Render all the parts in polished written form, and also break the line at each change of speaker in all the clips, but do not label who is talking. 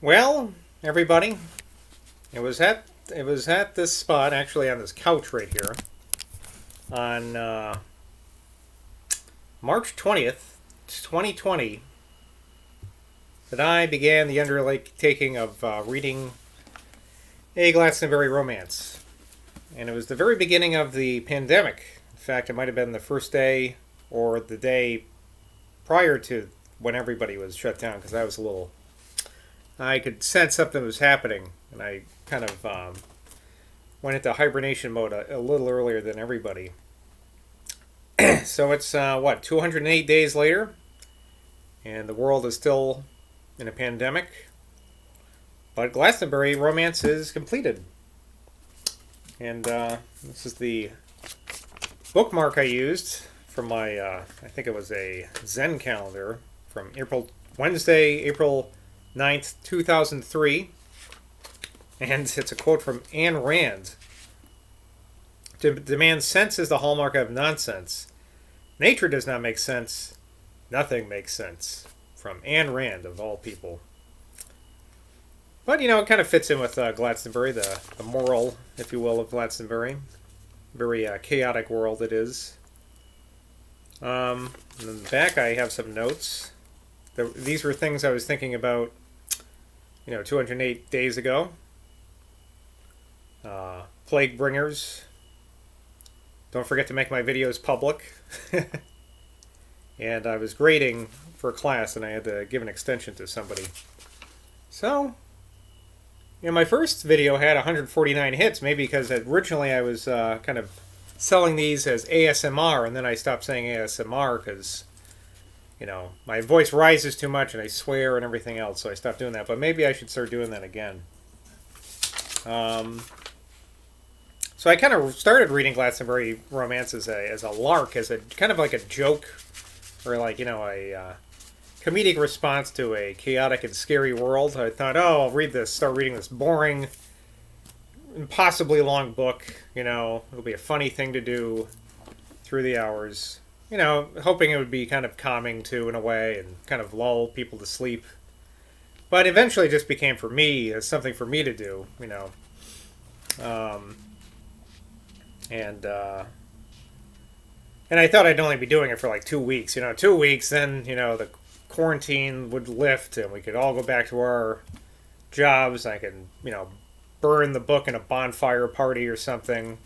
Well, everybody, it was at this spot, actually on this couch right here, on March 20th, 2020, that I began the undertaking of reading a Glastonbury romance, and it was the very beginning of the pandemic. In fact, it might have been the first day or the day prior to when everybody was shut down, because I was a little I could sense something was happening, and I kind of went into hibernation mode a little earlier than everybody. So it's 208 days later, and the world is still in a pandemic. But Glastonbury romance is completed, and this is the bookmark I used from my I think it was a Zen calendar from Wednesday, April 9th, 2003. And it's a quote from Ayn Rand. To demand sense is the hallmark of nonsense. Nature does not make sense. Nothing makes sense. From Ayn Rand, of all people. But, it kind of fits in with Glastonbury, the moral, if you will, of Glastonbury. Very chaotic world it is. And in the back, I have some notes. These were things I was thinking about, 208 days ago. Plague bringers. Don't forget to make my videos public. And I was grading for a class, and I had to give an extension to somebody. So, my first video had 149 hits, maybe because originally I was kind of selling these as ASMR, and then I stopped saying ASMR because, my voice rises too much and I swear and everything else, so I stopped doing that. But maybe I should start doing that again. So I kind of started reading Glastonbury romance as a lark, as a kind of like a joke, or like, a comedic response to a chaotic and scary world. I thought, I'll start reading this boring, impossibly long book. It'll be a funny thing to do through the hours. Hoping it would be kind of calming too, in a way, and kind of lull people to sleep. But eventually it just became something for me to do, And I thought I'd only be doing it for like 2 weeks. 2 weeks, then, the quarantine would lift and we could all go back to our jobs. I could, burn the book in a bonfire party or something.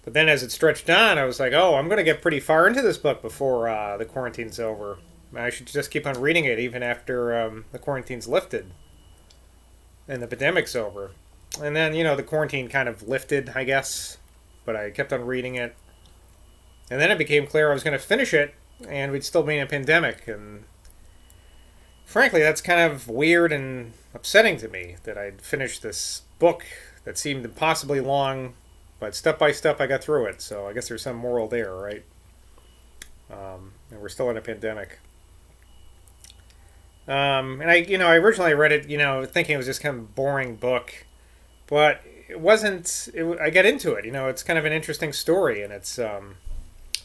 But then as it stretched on, I was like, I'm going to get pretty far into this book before the quarantine's over. I should just keep on reading it even after the quarantine's lifted and the pandemic's over. And then, the quarantine kind of lifted, I guess. But I kept on reading it. And then it became clear I was going to finish it, and we'd still be in a pandemic. And frankly, that's kind of weird and upsetting to me that I'd finished this book that seemed impossibly long, but step by step I got through it. So I guess there's some moral there, right? And we're still in a pandemic. And I originally read it, thinking it was just kind of a boring book, but it wasn't. I get into it. It's kind of an interesting story, and it's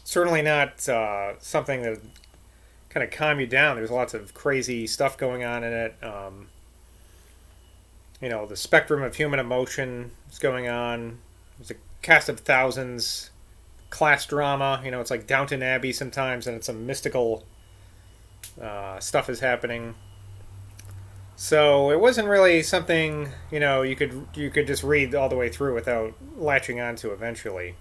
certainly not something that kind of calm you down. There's lots of crazy stuff going on in it. The spectrum of human emotion is going on. There's a cast of thousands, class drama. It's like Downton Abbey sometimes, and it's some mystical stuff is happening. So it wasn't really something you could just read all the way through without latching onto eventually.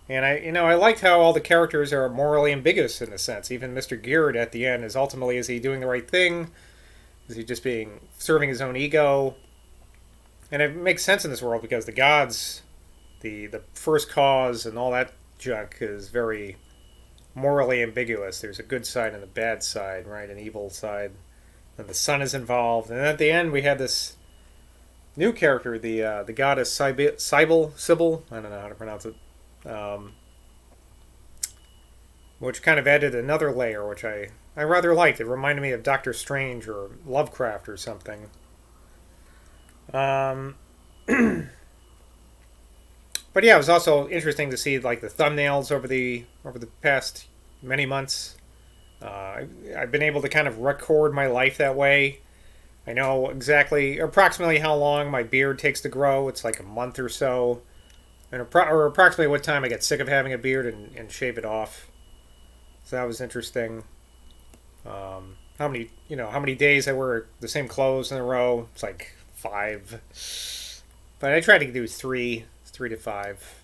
And I liked how all the characters are morally ambiguous in a sense. Even Mr. Geard at the end is he doing the right thing? Is he just serving his own ego? And it makes sense in this world because the gods, the first cause and all that junk is very morally ambiguous. There's a good side and a bad side, right? An evil side. And the sun is involved. And at the end, we had this new character, the goddess Sybil, I don't know how to pronounce it, which kind of added another layer, which I rather liked. It reminded me of Doctor Strange or Lovecraft or something. But yeah, it was also interesting to see like the thumbnails over the past many months. I've been able to kind of record my life that way, I know approximately how long my beard takes to grow. It's like a month or so. Or approximately what time I get sick of having a beard and shave it off. So that was interesting. How many days I wear the same clothes in a row? It's like 5. But I try to do 3 to 5.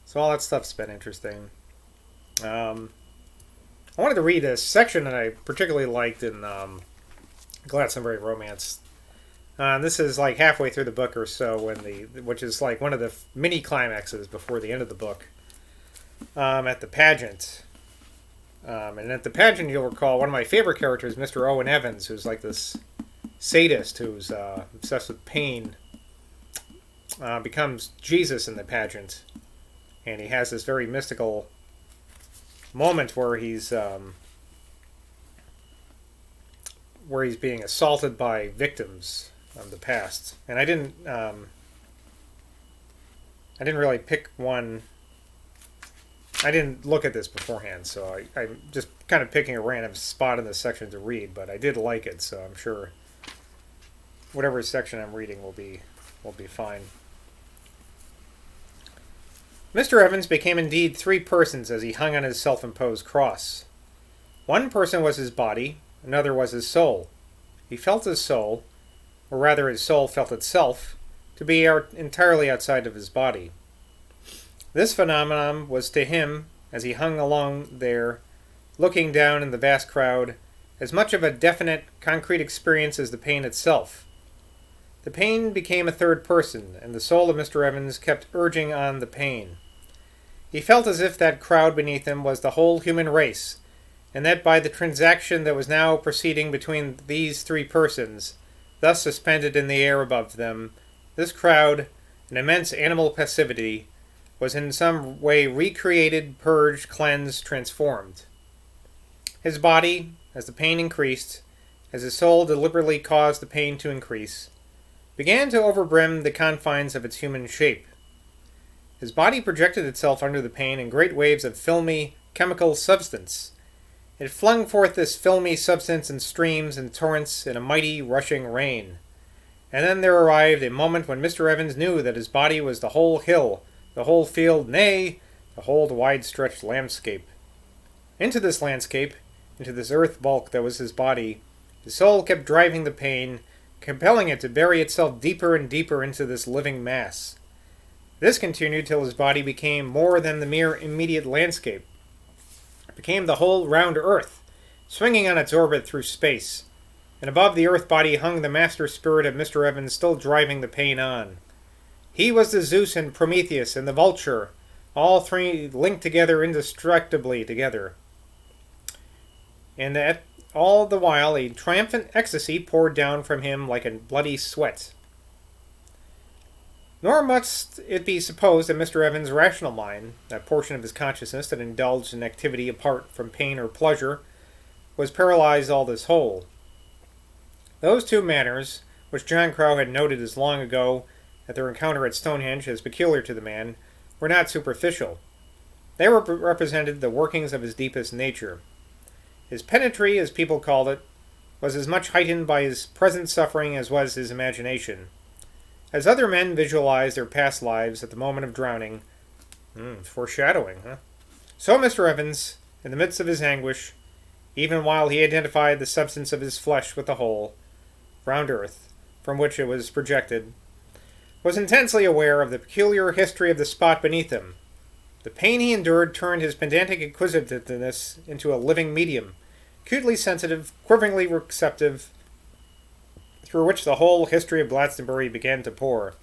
So all that stuff's been interesting. I wanted to read a section that I particularly liked in Glastonbury Romance. This is like halfway through the book or so, which is like one of the mini climaxes before the end of the book. At the pageant. And at the pageant, you'll recall one of my favorite characters, Mr. Owen Evans, who's like this sadist who's obsessed with pain, becomes Jesus in the pageant. And he has this very mystical moment where he's being assaulted by victims of the past. And I didn't really pick one. I didn't look at this beforehand, so I'm just kind of picking a random spot in this section to read, but I did like it, so I'm sure whatever section I'm reading will be fine. Mr. Evans became indeed 3 persons as he hung on his self-imposed cross. One person was his body, another was his soul. He felt his soul, or rather his soul felt itself, to be entirely outside of his body. This phenomenon was to him, as he hung along there, looking down in the vast crowd, as much of a definite, concrete experience as the pain itself. The pain became a third person, and the soul of Mr. Evans kept urging on the pain. He felt as if that crowd beneath him was the whole human race, and that by the transaction that was now proceeding between these 3 persons, thus suspended in the air above them, this crowd, an immense animal passivity, was in some way recreated, purged, cleansed, transformed. His body, as the pain increased, as his soul deliberately caused the pain to increase, began to overbrim the confines of its human shape. His body projected itself under the pain in great waves of filmy, chemical substance. It flung forth this filmy substance in streams and torrents in a mighty, rushing rain. And then there arrived a moment when Mr. Evans knew that his body was the whole hill, the whole field, nay, the whole wide-stretched landscape. Into this landscape, into this earth bulk that was his body, his soul kept driving the pain, compelling it to bury itself deeper and deeper into this living mass. This continued till his body became more than the mere immediate landscape. It became the whole round earth, swinging on its orbit through space, and above the earth body hung the master spirit of Mr. Evans, still driving the pain on. He was the Zeus and Prometheus and the vulture, all 3 linked together indestructibly together. And at all the while a triumphant ecstasy poured down from him like a bloody sweat. Nor must it be supposed that Mr. Evans' rational mind, that portion of his consciousness that indulged in activity apart from pain or pleasure, was paralyzed all this whole. Those 2 manners, which John Crow had noted as long ago at their encounter at Stonehenge as peculiar to the man, were not superficial. They represented the workings of his deepest nature. His pedantry, as people called it, was as much heightened by his present suffering as was his imagination. As other men visualized their past lives at the moment of drowning, foreshadowing, huh? So Mr. Evans, in the midst of his anguish, even while he identified the substance of his flesh with the whole, round earth, from which it was projected, was intensely aware of the peculiar history of the spot beneath him. The pain he endured turned his pedantic inquisitiveness into a living medium, acutely sensitive, quiveringly receptive, through which the whole history of Glastonbury began to pour.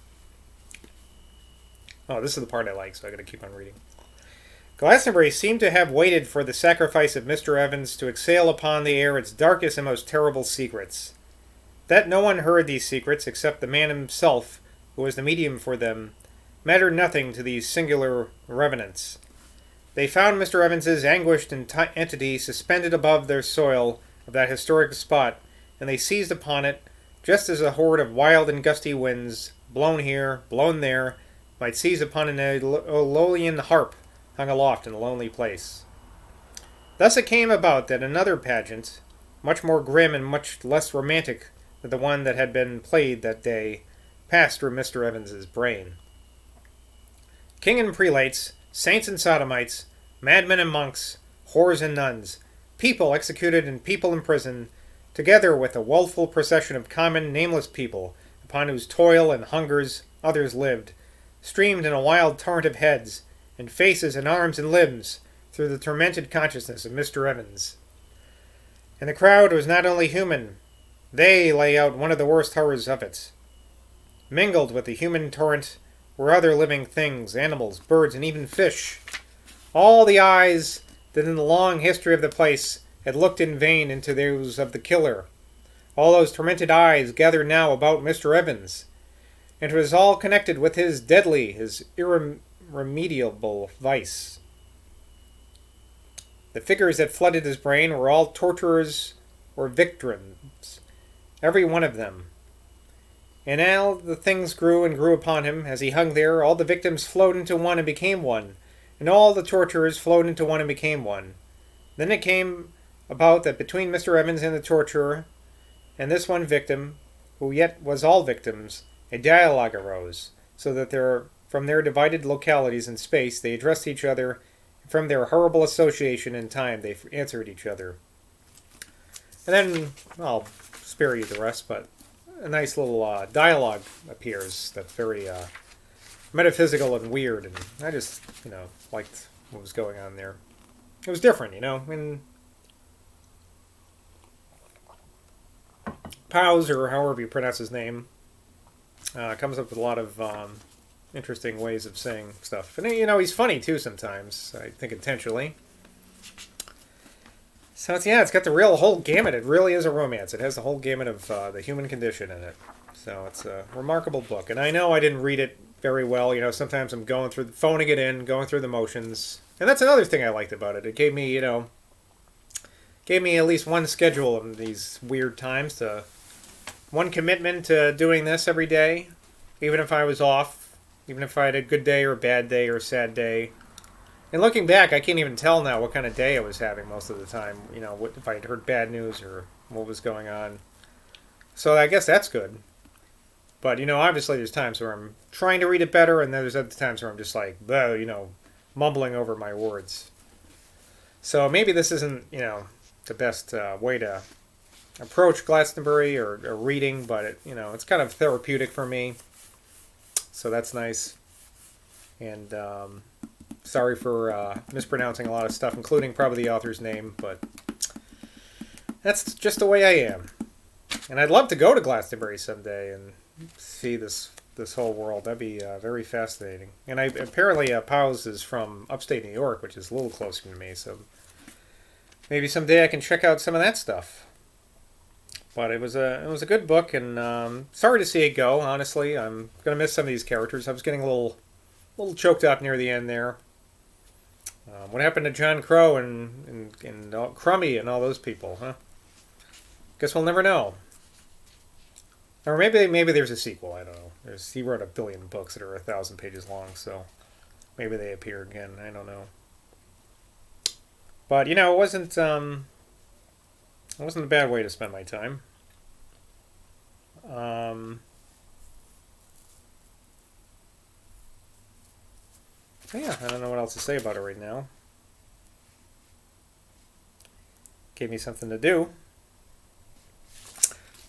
Oh, this is the part I like, so I gotta keep on reading. Glastonbury seemed to have waited for the sacrifice of Mr. Evans to exhale upon the air its darkest and most terrible secrets. That no one heard these secrets except the man himself, who was the medium for them, mattered nothing to these singular revenants. They found Mr. Evans's anguished entity suspended above their soil of that historic spot, and they seized upon it, just as a horde of wild and gusty winds, blown here, blown there, might seize upon an Aeolian harp hung aloft in a lonely place. Thus it came about that another pageant, much more grim and much less romantic, that the one that had been played that day passed through Mr. Evans's brain. King and prelates, saints and sodomites, madmen and monks, whores and nuns, people executed and people imprisoned, together with a woeful procession of common, nameless people, upon whose toil and hungers others lived, streamed in a wild torrent of heads, and faces and arms and limbs, through the tormented consciousness of Mr. Evans. And the crowd was not only human, they lay out one of the worst horrors of it. Mingled with the human torrent were other living things, animals, birds, and even fish. All the eyes that in the long history of the place had looked in vain into those of the killer. All those tormented eyes gathered now about Mr. Evans, and it was all connected with his deadly, his irremediable vice. The figures that flooded his brain were all torturers or victims, every one of them. And all the things grew and grew upon him. As he hung there, all the victims flowed into one and became one, and all the torturers flowed into one and became one. Then it came about that between Mr. Evans and the torturer, and this one victim, who yet was all victims, a dialogue arose, so that from their divided localities in space they addressed each other. From their horrible association in time, they answered each other. And then, I'll spare you the rest, but a nice little dialogue appears that's very metaphysical and weird, and I just, liked what was going on there. It was different, and Powys, or however you pronounce his name, comes up with a lot of interesting ways of saying stuff. And, he's funny, too, sometimes. I think intentionally. So, it's got the whole gamut. It really is a romance. It has the whole gamut of the human condition in it. So, it's a remarkable book. And I know I didn't read it very well. Sometimes I'm phoning it in, going through the motions. And that's another thing I liked about it. It gave me, gave me at least one schedule in these weird times, one commitment to doing this every day, even if I was off. Even if I had a good day or a bad day or a sad day. And looking back, I can't even tell now what kind of day I was having most of the time. If I had heard bad news or what was going on. So I guess that's good. But, obviously there's times where I'm trying to read it better, and there's other times where I'm just like, mumbling over my words. So maybe this isn't, the best way to approach Glastonbury or reading, but, it's kind of therapeutic for me. So that's nice. And sorry for mispronouncing a lot of stuff, including probably the author's name, but that's just the way I am. And I'd love to go to Glastonbury someday and see this whole world. That'd be very fascinating. And apparently Powys is from upstate New York, which is a little closer to me, so maybe someday I can check out some of that stuff. But it was a good book, and sorry to see it go. Honestly, I'm gonna miss some of these characters. I was getting a little choked up near the end there. What happened to John Crow and Crummy and all those people, huh? Guess we'll never know. Or maybe there's a sequel. I don't know. He wrote 1 billion books that are 1,000 pages long, so maybe they appear again. I don't know. But it wasn't. It wasn't a bad way to spend my time. Yeah, I don't know what else to say about it right now. Gave me something to do.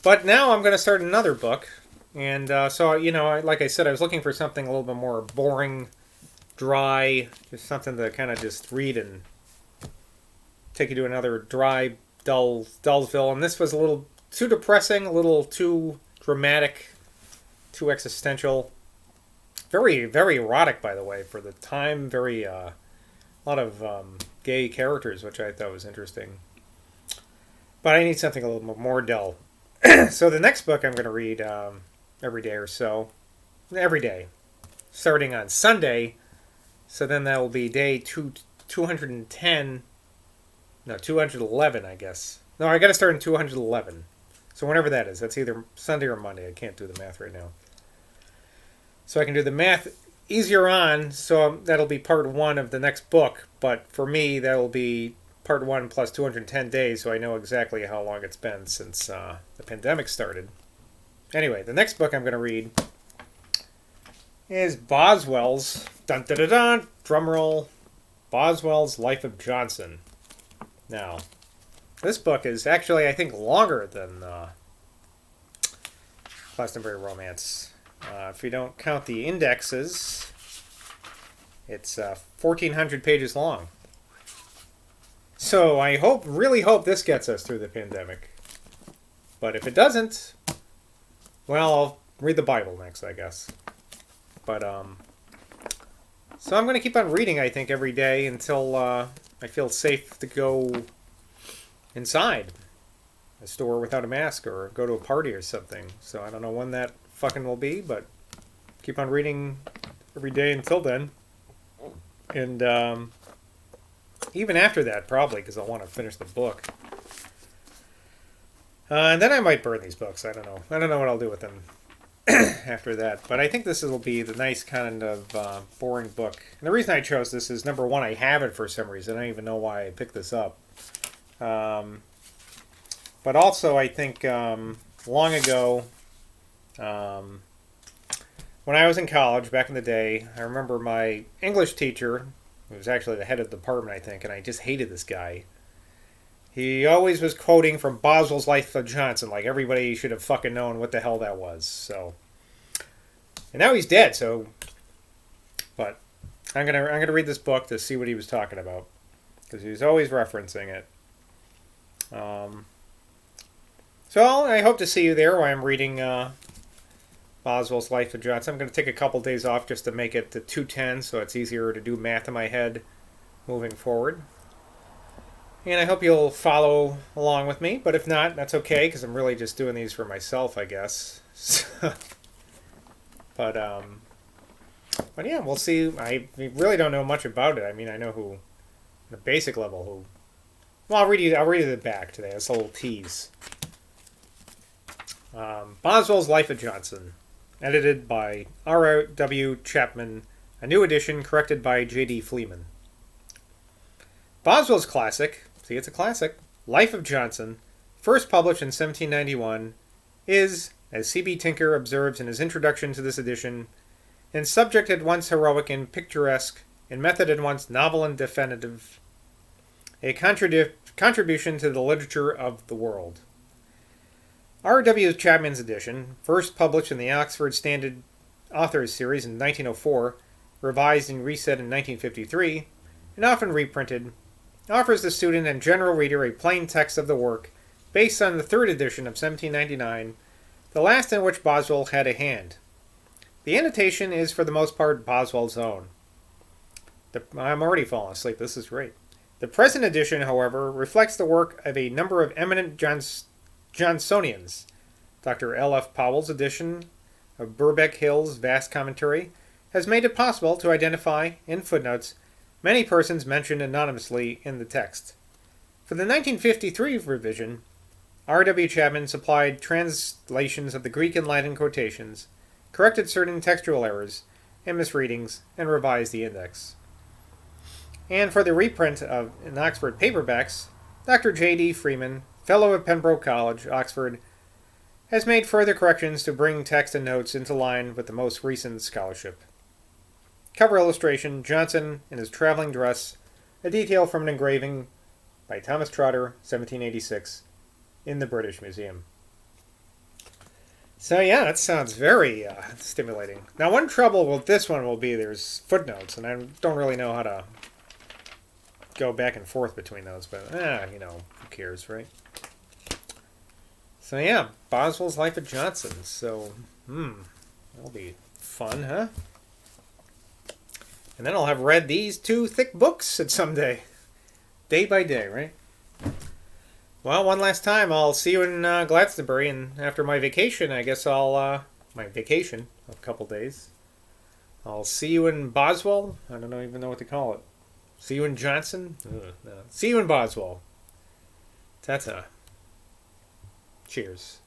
But now I'm going to start another book. And so, like I said, I was looking for something a little bit more boring, dry, just something to kind of just read and take you to another dry, Dullsville, and this was a little too depressing, a little too dramatic, too existential. Very, very erotic, by the way, for the time. Very, a lot of gay characters, which I thought was interesting. But I need something a little more dull. So the next book I'm going to read every day or so. Every day. Starting on Sunday. So then that will be day 210... No, 211, I guess. No, I got to start in 211. So whenever that is. That's either Sunday or Monday. I can't do the math right now. So I can do the math easier on. So that'll be part 1 of the next book. But for me, that'll be part 1 plus 210 days, so I know exactly how long it's been since the pandemic started. Anyway, the next book I'm going to read is Boswell's, dun dun dun dun, drumroll, Boswell's Life of Johnson. Now, this book is actually, I think, longer than Glastonbury Romance. If you don't count the indexes, it's 1,400 pages long. So I really hope this gets us through the pandemic. But if it doesn't, well, I'll read the Bible next, I guess. But, so I'm going to keep on reading, I think, every day until I feel safe to go inside a store without a mask or go to a party or something. So I don't know when that fucking will be, but keep on reading every day until then. And even after that, probably, because I'll want to finish the book. And then I might burn these books. I don't know. I don't know what I'll do with them after that. But I think this will be the nice kind of boring book. And the reason I chose this is, number one, I have it for some reason. I don't even know why I picked this up. But also, I think long ago, when I was in college back in the day, I remember my English teacher, who was actually the head of the department, I think, and I just hated this guy. He always was quoting from Boswell's Life of Johnson, like everybody should have fucking known what the hell that was. So, and now he's dead. So, but I'm gonna read this book to see what he was talking about, because he was always referencing it. So I hope to see you there while I'm reading Boswell's Life of Johnson. I'm going to take a couple days off just to make it to 210, so it's easier to do math in my head moving forward. And I hope you'll follow along with me, but if not, that's okay, because I'm really just doing these for myself, I guess. But yeah, we'll see. I really don't know much about it. I mean, I know who, on the basic level, who. Well, I'll read you the back today. That's a little tease. Boswell's Life of Johnson, edited by R.W. Chapman, a new edition corrected by J.D. Fleeman. Boswell's classic, see, it's a classic, Life of Johnson, first published in 1791, is, as C.B. Tinker observes in his introduction to this edition, in subject at once heroic and picturesque, in method at once novel and definitive, a contribution to the literature of the world. R.W. Chapman's edition, first published in the Oxford Standard Authors Series in 1904, revised and reset in 1953, and often reprinted, offers the student and general reader a plain text of the work based on the third edition of 1799, the last in which Boswell had a hand. The annotation is for the most part Boswell's own. I'm already falling asleep, this is great. The present edition, however, reflects the work of a number of eminent Johnsonians. Dr. L.F. Powell's edition of Birbeck Hill's vast commentary has made it possible to identify, in footnotes, many persons mentioned anonymously in the text. For the 1953 revision, R.W. Chapman supplied translations of the Greek and Latin quotations, corrected certain textual errors and misreadings, and revised the index. And for the reprint of in Oxford paperbacks, Dr. J.D. Freeman, Fellow of Pembroke College, Oxford, has made further corrections to bring text and notes into line with the most recent scholarship. Cover illustration, Johnson in his traveling dress, a detail from an engraving by Thomas Trotter, 1786, in the British Museum. So yeah, that sounds very stimulating. Now, one trouble with this one will be there's footnotes, and I don't really know how to go back and forth between those, but who cares, right? So yeah, Boswell's Life of Johnson. So, that'll be fun, huh? And then I'll have read these two thick books at some day. Day by day, right? Well, one last time, I'll see you in Glastonbury, and after my vacation, I guess my vacation of a couple days, I'll see you in Boswell. I don't even know what to call it. See you in Johnson? No. See you in Boswell. Ta-ta. Cheers.